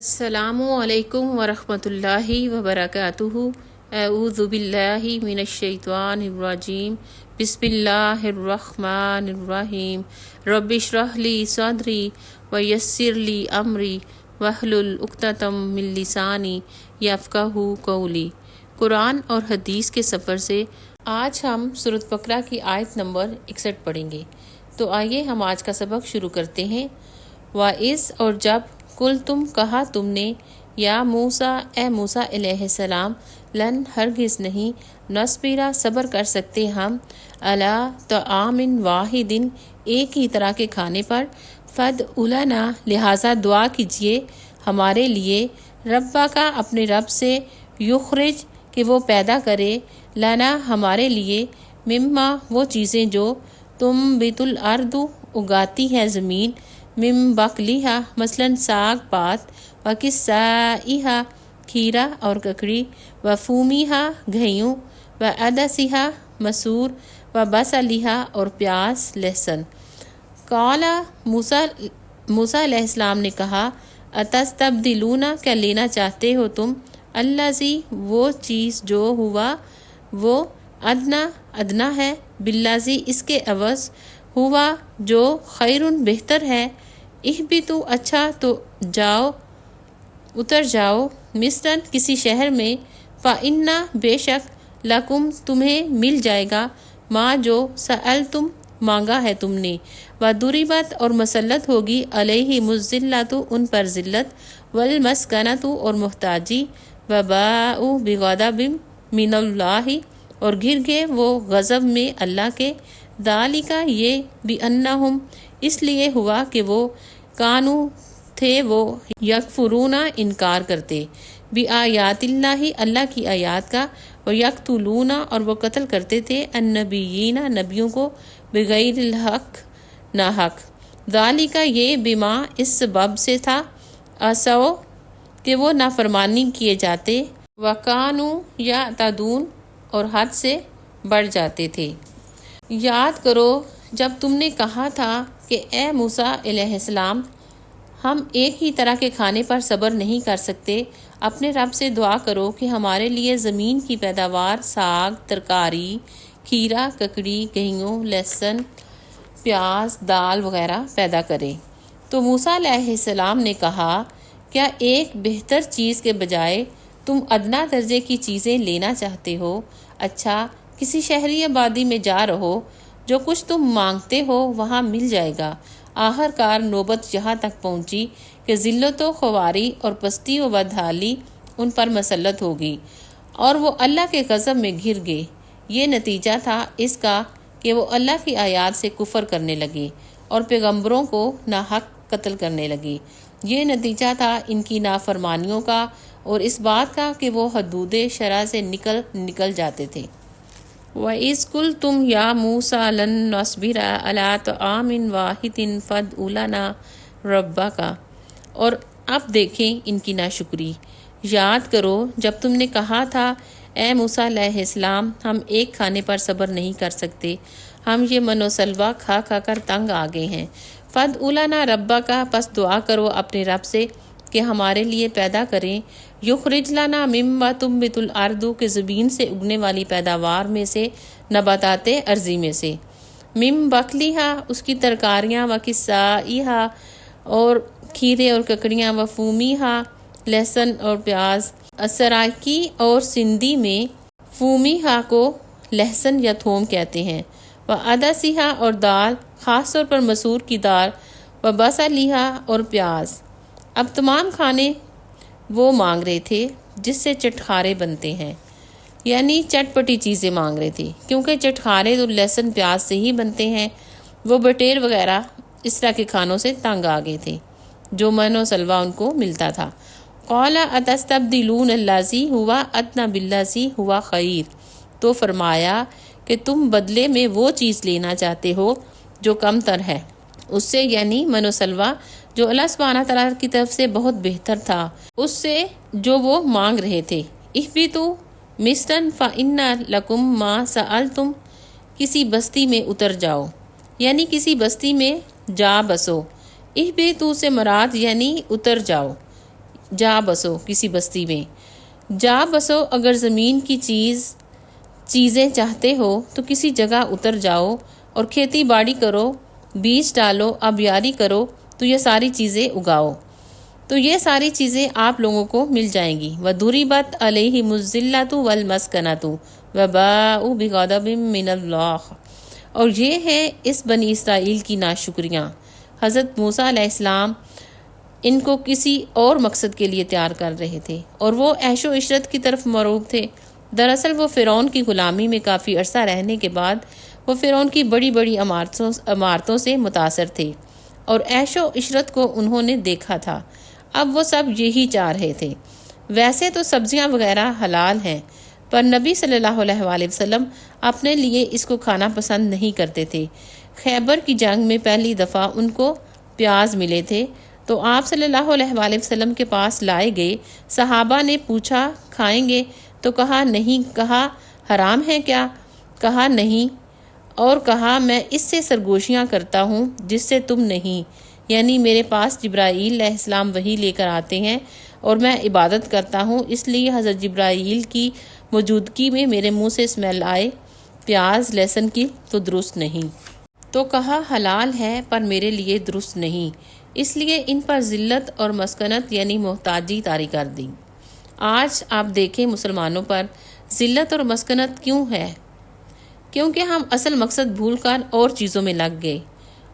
السلام علیکم ورحمۃ اللہ وبرکاتہ۔ اعوذ باللہ من الشیطان الرجیم، بسم اللہ الرحمن الرحیم۔ رب اشرح لی صدری ویسر لی امری واحلل عقدۃ من لسانی یفقہوا قولی۔ قرآن اور حدیث کے سفر سے آج ہم سورۃ بقرہ کی آیت نمبر 61 پڑھیں گے۔ تو آئیے ہم آج کا سبق شروع کرتے ہیں۔ وَإِذْ اور جب کل تم کہا تم نے، یا موسیٰ اے موسیٰ علیہ السلام، لن ہرگز نہیں، نصبرا صبر کر سکتے ہم، علی طعام واحد ایک ہی طرح کے کھانے پر، فادع لنا لہٰذا دعا کیجیے ہمارے لیے، ربا کا اپنے رب سے، یخرج کہ وہ پیدا کرے، لنا ہمارے لیے، مما وہ چیزیں جو تنبت الارض اگاتی ہے زمین، من بقلیہا مثلاً ساگ پات، و قصائہا کھیرا اور ککڑی، و فومیہا گھیوں، و عدسہا مسور، و بصلیہا اور پیاز لہسن۔ قال موسیٰ علیہ السلام نے کہا، اتستبدلون کیا لینا چاہتے ہو تم، الذی وہ چیز جو ہوا وہ ادنا ہے، بالذی اس کے عوض، ہوا جو خیرن بہتر ہے، اہبطوا اچھا تو جاؤ اتر جاؤ، مصرن کسی شہر میں، فإن بے شک لکم تمہیں مل جائے گا، ما جو سألتم مانگا ہے تم نے، وضربت اور مسلط ہوگی علیہم الذلۃ ان پر ذلت، والمسکنۃ اور محتاجی، وباءوا بغضب من اللہ اور گر گئے وہ غضب میں اللہ کے، ذالک یہ بأنہم اس لیے ہوا کہ وہ کانو تھے وہ یکفرون انکار کرتے، بآیات اللہ اللہ کی آیات کا، ویقتلون اور وہ قتل کرتے تھے، النبیین نبیوں کو، بغیر الحق ناحق، ذالک یہ بما اس سبب سے تھا، عصوا کہ وہ نافرمانی کیے جاتے، وکانو یعتدون اور حد سے بڑھ جاتے تھے۔ یاد کرو جب تم نے کہا تھا کہ اے موسیٰ علیہ السلام، ہم ایک ہی طرح کے کھانے پر صبر نہیں کر سکتے، اپنے رب سے دعا کرو کہ ہمارے لیے زمین کی پیداوار، ساگ، ترکاری، کھیرا، ککڑی، گیہوں، لہسن، پیاز، دال وغیرہ پیدا کرے۔ تو موسیٰ علیہ السلام نے کہا، کیا ایک بہتر چیز کے بجائے تم ادنا درجے کی چیزیں لینا چاہتے ہو؟ اچھا کسی شہری آبادی میں جا رہو، جو کچھ تم مانگتے ہو وہاں مل جائے گا۔ آخر کار نوبت یہاں تک پہنچی کہ ذلت و خواری اور پستی و بدحالی ان پر مسلط ہوگی، اور وہ اللہ کے غضب میں گر گئے۔ یہ نتیجہ تھا اس کا کہ وہ اللہ کی آیات سے کفر کرنے لگے اور پیغمبروں کو ناحق قتل کرنے لگے۔ یہ نتیجہ تھا ان کی نافرمانیوں کا اور اس بات کا کہ وہ حدود شرع سے نکل جاتے تھے۔ وَإِذْ قُلْتُمْ يَا مُوسَىٰ لَن نَّصْبِرَ عَلَىٰ طَعَامٍ وَاحِدٍ فَادْعُ لَنَا رَبَّكَ۔ اور اب دیکھیں ان کی ناشکری۔ یاد کرو جب تم نے کہا تھا اے موسیٰ علیہ السلام، ہم ایک کھانے پر صبر نہیں کر سکتے، ہم یہ من و سلوہ کھا کھا کر تنگ آ گئے ہیں۔ فَادْعُ لَنَا رَبَّكَ پس دعا کرو اپنے رب سے کہ ہمارے لیے پیدا کریں، یخرج لنا مما تنبت الارض کے زمین سے اگنے والی پیداوار میں سے، نباتات ارضی میں سے، من بقلیہا اس کی ترکاریاں، و قصائہا اور کھیرے اور ککڑیاں، و فومیہا لہسن اور پیاز، سرائکی اور سندھی میں فومیہا کو لہسن یا تھوم کہتے ہیں، و عدسیہا اور دال خاص طور پر مسور کی دال، و بصلیہا اور پیاز۔ اب تمام کھانے وہ مانگ رہے تھے جس سے چٹخارے بنتے ہیں، یعنی چٹ پٹی چیزیں مانگ رہے تھے، کیونکہ چٹخارے تو لہسن پیاز سے ہی بنتے ہیں۔ وہ بٹیر وغیرہ اس طرح کے کھانوں سے تنگ آ گئے تھے جو من و سلوہ ان کو ملتا تھا۔ قال اتستبدلون الذی هو ادنی بالذی هو خیر، تو فرمایا کہ تم بدلے میں وہ چیز لینا چاہتے ہو جو کم تر ہے اس سے، یعنی من و سلوہ جو اللہ سبحانہ تعالیٰ کی طرف سے بہت بہتر تھا اس سے جو وہ مانگ رہے تھے۔ اہبطوا مصرا فإن لکم ما سألتم کسی بستی میں اتر جاؤ، یعنی کسی بستی میں جا بسو۔ اہبطوا سے مراد یعنی اتر جاؤ، جا بسو کسی بستی میں، جا بسو اگر زمین کی چیزیں چاہتے ہو تو کسی جگہ اتر جاؤ اور کھیتی باڑی کرو، بیج ڈالو، آبیاری کرو تو یہ ساری چیزیں اگاؤ، تو یہ ساری چیزیں آپ لوگوں کو مل جائیں گی۔ وَضُرِبَتْ عَلَيْهِمُ الذِّلَّةُ وَالْمَسْكَنَةُ وَبَاءُوا بِغَضَبٍ مِّنَ اللَّهِ، اور یہ ہے اس بنی اسرائیل کی ناشکریاں۔ حضرت موسیٰ علیہ السلام ان کو کسی اور مقصد کے لیے تیار کر رہے تھے اور وہ عیش و عشرت کی طرف مروب تھے۔ دراصل وہ فرعون کی غلامی میں کافی عرصہ رہنے کے بعد وہ فرعون کی بڑی بڑی عمارتوں سے متاثر تھے اور عیش و عشرت کو انہوں نے دیکھا تھا۔ اب وہ سب یہی چاہ رہے تھے۔ ویسے تو سبزیاں وغیرہ حلال ہیں، پر نبی صلی اللہ علیہ وآلہ وسلم اپنے لیے اس کو کھانا پسند نہیں کرتے تھے۔ خیبر کی جنگ میں پہلی دفعہ ان کو پیاز ملے تھے تو آپ صلی اللہ علیہ وآلہ وسلم کے پاس لائے گئے۔ صحابہ نے پوچھا کھائیں گے تو کہا نہیں، کہا حرام ہے کیا؟ کہا نہیں، اور کہا میں اس سے سرگوشیاں کرتا ہوں جس سے تم نہیں، یعنی میرے پاس جبرائیل علیہ السلام وحی لے کر آتے ہیں اور میں عبادت کرتا ہوں، اس لیے حضرت جبرائیل کی موجودگی میں میرے منہ سے اسمیل آئے پیاز لہسن کی تو درست نہیں۔ تو کہا حلال ہے پر میرے لیے درست نہیں، اس لیے ان پر ذلت اور مسکنت یعنی محتاجی طاری کر دی۔ آج آپ دیکھیں مسلمانوں پر ذلت اور مسکنت کیوں ہے؟ کیونکہ ہم اصل مقصد بھول کر اور چیزوں میں لگ گئے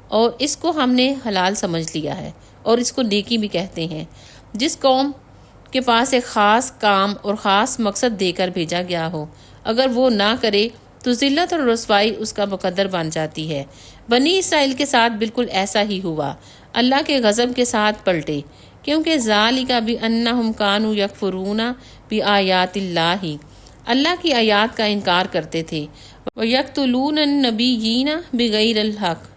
اور اس کو ہم نے حلال سمجھ لیا ہے اور اس کو نیکی بھی کہتے ہیں۔ جس قوم کے پاس ایک خاص کام اور خاص مقصد دے کر بھیجا گیا ہو، اگر وہ نہ کرے تو ذلت اور رسوائی اس کا مقدر بن جاتی ہے۔ بنی اسرائیل کے ساتھ بالکل ایسا ہی ہوا، اللہ کے غضب کے ساتھ پلٹے، کیونکہ ذالک بانہم کانوا یکفرون بآیات اللہ، اللہ کی آیات کا انکار کرتے تھے، ویقتلون النبیین بغیر الحق،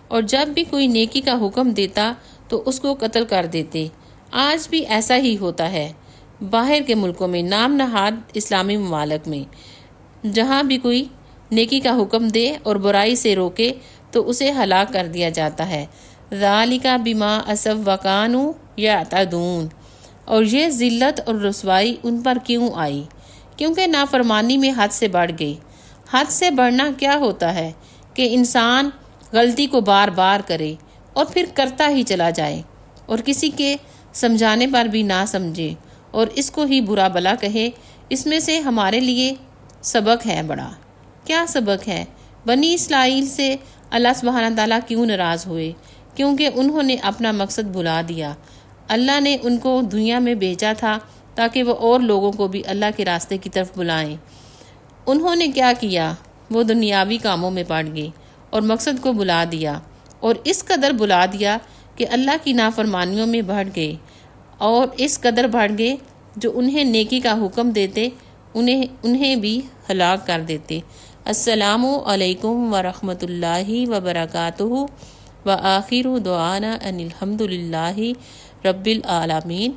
اور جب بھی کوئی نیکی کا حکم دیتا تو اس کو قتل کر دیتے۔ آج بھی ایسا ہی ہوتا ہے باہر کے ملکوں میں، نام نہاد اسلامی ممالک میں، جہاں بھی کوئی نیکی کا حکم دے اور برائی سے روکے تو اسے ہلاک کر دیا جاتا ہے۔ ذالک بما عصوا وکانوا یعتدون، اور یہ ذلت اور رسوائی ان پر کیوں آئی؟ کیونکہ نافرمانی میں حد سے بڑھ گئی۔ حد سے بڑھنا کیا ہوتا ہے کہ انسان غلطی کو بار بار کرے اور پھر کرتا ہی چلا جائے اور کسی کے سمجھانے پر بھی نہ سمجھے اور اس کو ہی برا بلا کہے۔ اس میں سے ہمارے لیے سبق ہے بڑا۔ کیا سبق ہے؟ بنی اسرائیل سے اللہ سبحانہ تعالیٰ کیوں ناراض ہوئے؟ کیونکہ انہوں نے اپنا مقصد بھلا دیا۔ اللہ نے ان کو دنیا میں بھیجا تھا تاکہ وہ اور لوگوں کو بھی اللہ کے راستے کی طرف بلائیں۔ انہوں نے کیا کیا؟ وہ دنیاوی کاموں میں پڑ گئے اور مقصد کو بلا دیا، اور اس قدر بلا دیا کہ اللہ کی نافرمانیوں میں بڑھ گئے، اور اس قدر بڑھ گئے جو انہیں نیکی کا حکم دیتے انہیں بھی ہلاک کر دیتے۔ السلام علیکم ورحمۃ اللہ وبرکاتہ، وآخر دعوانا ان الحمد للہ رب العالمین۔